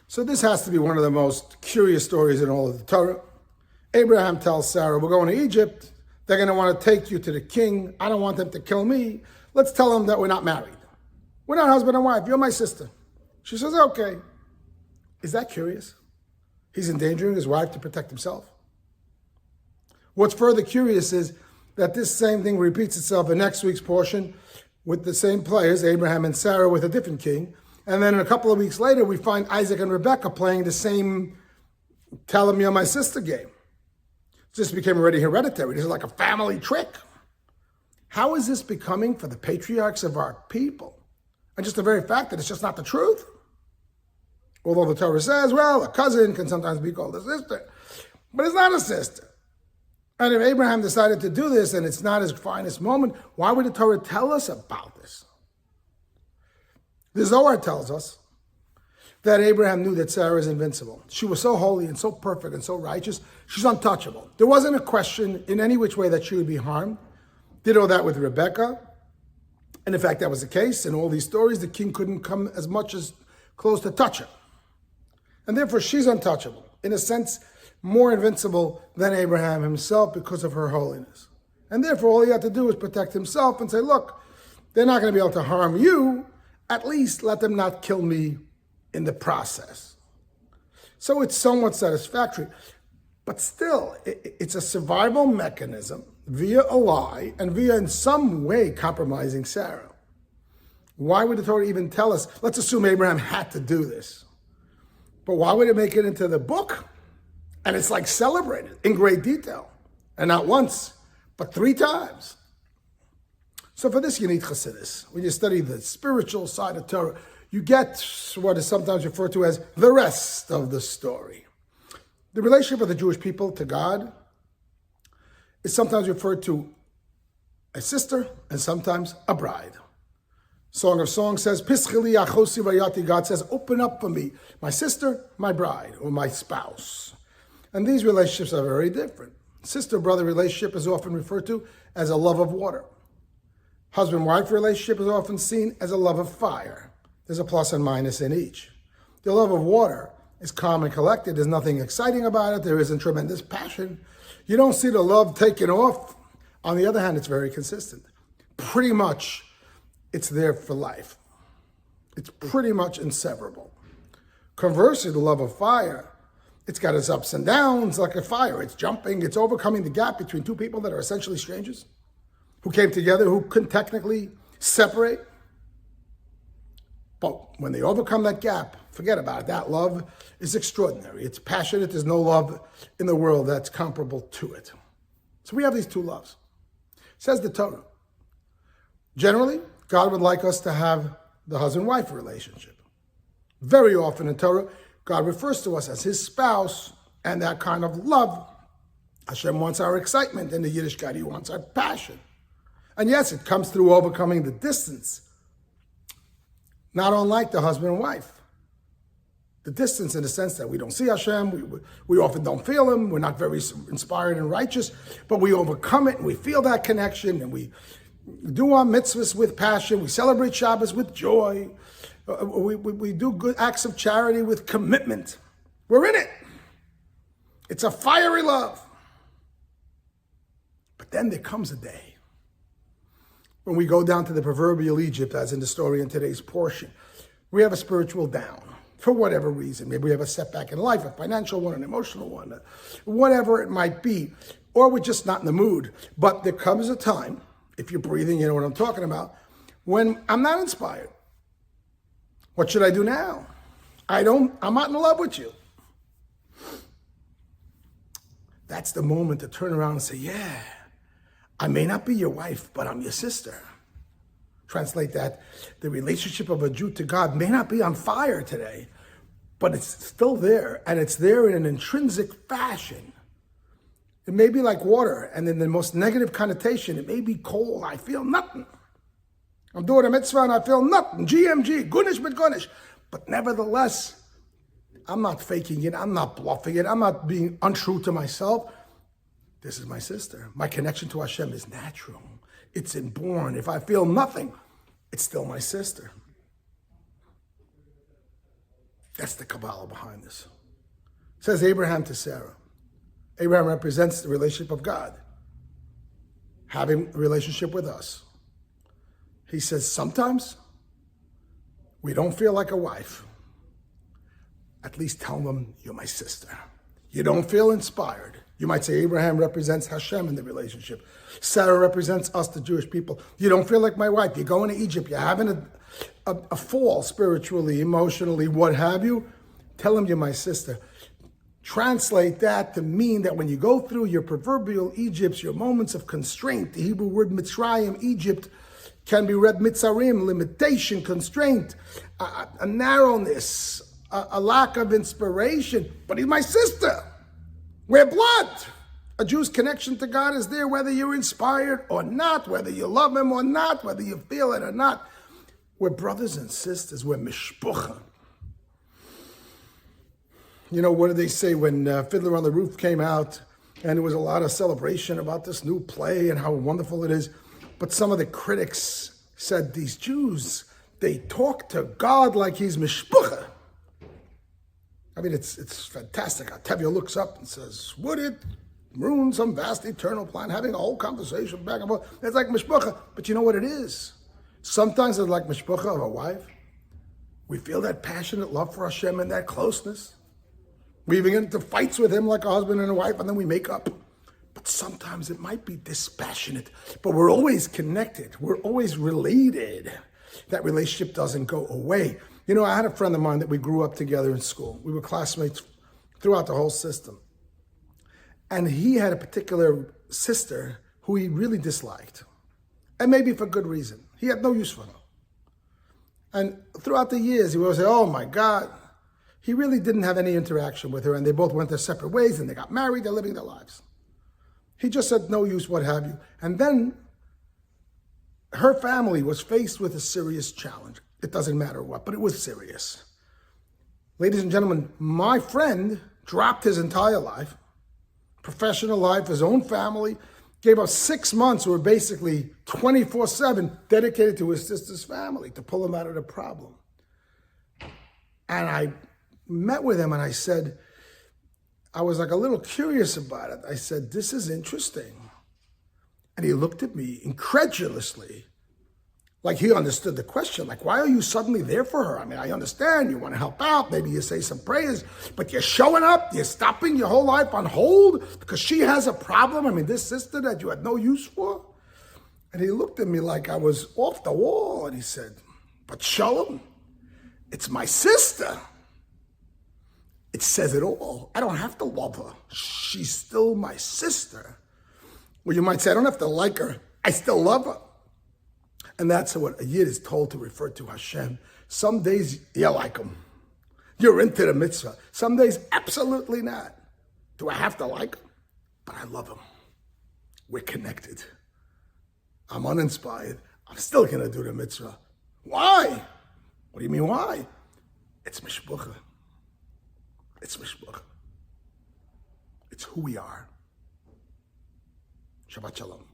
So this has to be one of the most curious stories in all of the Torah. Abraham tells Sarah, we're going to Egypt. They're going to want to take you to the king. I don't want them to kill me. Let's tell them that we're not married. We're not husband and wife. You're my sister. She says, okay. Is that curious? He's endangering his wife to protect himself. What's further curious is that this same thing repeats itself in next week's portion with the same players, Abraham and Sarah, with a different king. And then a couple of weeks later, we find Isaac and Rebekah playing the same tell him you're my sister game. This became already hereditary. This is like a family trick. How is this becoming for the patriarchs of our people? And just the very fact that it's just not the truth. Although the Torah says, well, a cousin can sometimes be called a sister, but it's not a sister. And if Abraham decided to do this and it's not his finest moment, why would the Torah tell us about this? The Zohar tells us that Abraham knew that Sarah is invincible. She was so holy and so perfect and so righteous, she's untouchable. There wasn't a question in any which way that she would be harmed. Ditto that with Rebekah. And in fact, that was the case. In all these stories, the king couldn't come as much as close to touch her. And therefore, she's untouchable. In a sense, more invincible than Abraham himself because of her holiness. And therefore, all he had to do was protect himself and say, look, they're not going to be able to harm you. At least let them not kill me in the process. So it's somewhat satisfactory. But still, it's a survival mechanism via a lie and via in some way compromising Sarah. Why would the Torah even tell us? Let's assume Abraham had to do this. But why would it make it into the book? And it's like celebrated in great detail. And not once, but 3 times. So for this, you need chassidus. When you study the spiritual side of Torah, you get what is sometimes referred to as the rest of the story. The relationship of the Jewish people to God is sometimes referred to a sister and sometimes a bride. Song of Songs says, Pischili achosi vayati, God says, open up for me, my sister, my bride, or my spouse. And these relationships are very different. Sister-brother relationship is often referred to as a love of water. Husband-wife relationship is often seen as a love of fire. There's a plus and minus in each. The love of water is calm and collected. There's nothing exciting about it. There isn't tremendous passion. You don't see the love taken off. On the other hand, it's very consistent. Pretty much, it's there for life. It's pretty much inseparable. Conversely, the love of fire, it's got its ups and downs like a fire. It's jumping, it's overcoming the gap between 2 people that are essentially strangers, who came together, who couldn't technically separate. But when they overcome that gap, forget about it. That love is extraordinary. It's passionate. There's no love in the world that's comparable to it. So we have these 2 loves. Says the Torah. Generally, God would like us to have the husband-wife relationship. Very often in Torah, God refers to us as his spouse, and that kind of love. Hashem wants our excitement, and the Yiddishkeit, he wants our passion. And yes, it comes through overcoming the distance. Not unlike the husband and wife. The distance in the sense that we don't see Hashem, we often don't feel him, we're not very inspired and righteous, but we overcome it and we feel that connection and we do our mitzvahs with passion, we celebrate Shabbos with joy, we do good acts of charity with commitment. We're in it. It's a fiery love. But then there comes a day when we go down to the proverbial Egypt, as in the story in today's portion, we have a spiritual down for whatever reason. Maybe we have a setback in life, a financial one, an emotional one, whatever it might be, or we're just not in the mood. But there comes a time, if you're breathing, you know what I'm talking about, when I'm not inspired. What should I do now? I'm not in love with you. That's the moment to turn around and say, yeah, I may not be your wife, but I'm your sister. Translate that. The relationship of a Jew to God may not be on fire today, but it's still there, and it's there in an intrinsic fashion. It may be like water, and in the most negative connotation, it may be cold. I feel nothing. I'm doing a mitzvah, and I feel nothing. GMG, gunish mit gunish. But nevertheless, I'm not faking it. I'm not bluffing it. I'm not being untrue to myself. This is my sister. My connection to Hashem is natural. It's inborn. If I feel nothing, it's still my sister. That's the Kabbalah behind this. It says Abraham to Sarah. Abraham represents the relationship of God, having a relationship with us. He says, sometimes we don't feel like a wife. At least tell them you're my sister. You don't feel inspired. You might say Abraham represents Hashem in the relationship. Sarah represents us, the Jewish people. You don't feel like my wife. You're going to Egypt. You're having a fall spiritually, emotionally, what have you. Tell them you're my sister. Translate that to mean that when you go through your proverbial Egypts, your moments of constraint, the Hebrew word Mitzrayim, Egypt, can be read Mitzarim, limitation, constraint, a narrowness, a lack of inspiration. But he's my sister. We're blood. A Jew's connection to God is there whether you're inspired or not, whether you love him or not, whether you feel it or not. We're brothers and sisters. We're mishpucha. You know, what did they say when Fiddler on the Roof came out and there was a lot of celebration about this new play and how wonderful it is? But some of the critics said these Jews, they talk to God like he's mishpucha. I mean, it's fantastic. Tevye looks up and says, would it ruin some vast eternal plan, having a whole conversation back and forth? It's like mishpucha. But you know what it is? Sometimes it's like mishpucha of a wife. We feel that passionate love for Hashem and that closeness. We even get into fights with him like a husband and a wife, and then we make up. But sometimes it might be dispassionate, but we're always connected. We're always related. That relationship doesn't go away. You know, I had a friend of mine that we grew up together in school. We were classmates throughout the whole system. And he had a particular sister who he really disliked. And maybe for good reason. He had no use for her. And throughout the years, he would say, oh my God. He really didn't have any interaction with her, and they both went their separate ways, and they got married, they're living their lives. He just said, no use, what have you. And then her family was faced with a serious challenge. It doesn't matter what, but it was serious. Ladies and gentlemen, my friend dropped his entire life, professional life, his own family, gave up 6 months, were basically 24/7 dedicated to his sister's family to pull him out of the problem. And I met with him and I said, I was like a little curious about it. I said, this is interesting. And he looked at me incredulously, like he understood the question. Like, why are you suddenly there for her? I mean, I understand you want to help out. Maybe you say some prayers, but you're showing up, you're stopping your whole life on hold because she has a problem. I mean, this sister that you had no use for. And he looked at me like I was off the wall. And he said, but Shalom, it's my sister. It says it all. I don't have to love her. She's still my sister. Well, you might say, I don't have to like her. I still love her. And that's what a Yid is told to refer to Hashem. Some days you like him. You're into the mitzvah. Some days, absolutely not. Do I have to like him? But I love him. We're connected. I'm uninspired. I'm still going to do the mitzvah. Why? What do you mean, why? It's mishpucha. It's mishpucha. It's who we are. Shabbat Shalom.